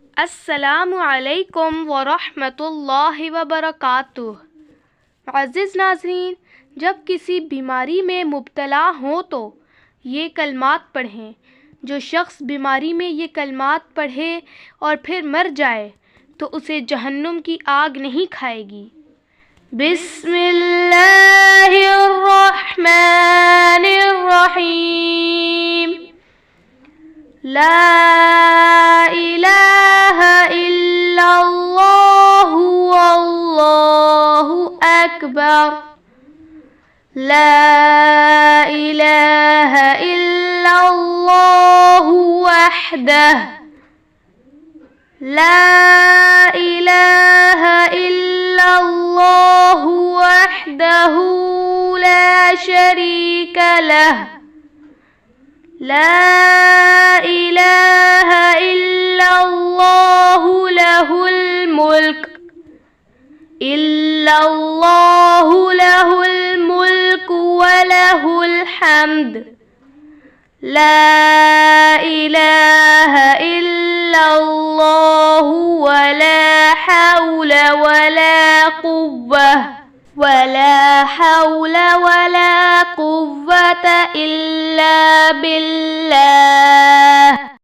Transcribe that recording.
अस्सलामु अलैकुम वरहमतुल्लाहि वबरकातुह। अज़ीज़ नाज़रीन, जब किसी बीमारी में मुब्तला हों तो ये कलमात पढ़ें। जो शख्स बीमारी में ये कलमात पढ़े और फिर मर जाए तो उसे जहन्नुम की आग नहीं खाएगी। बिस्मिल्लाहिर्रहमानिर्रहीम। ला इलाहा इल्लल्लाहु वल्लाहु अकबर। ला इलाहा इल्लल्लाहु वहदह। ला इलाहा इल्लल्लाहु वहदहु ला शरीक लह। ला इलाहा इल्लल्लाहु लहुल मुल्क व लहुल हम्द। ला इलाहा इल्लल्लाहु वला हौला वला कुव्वता इल्ला बिल्लाह।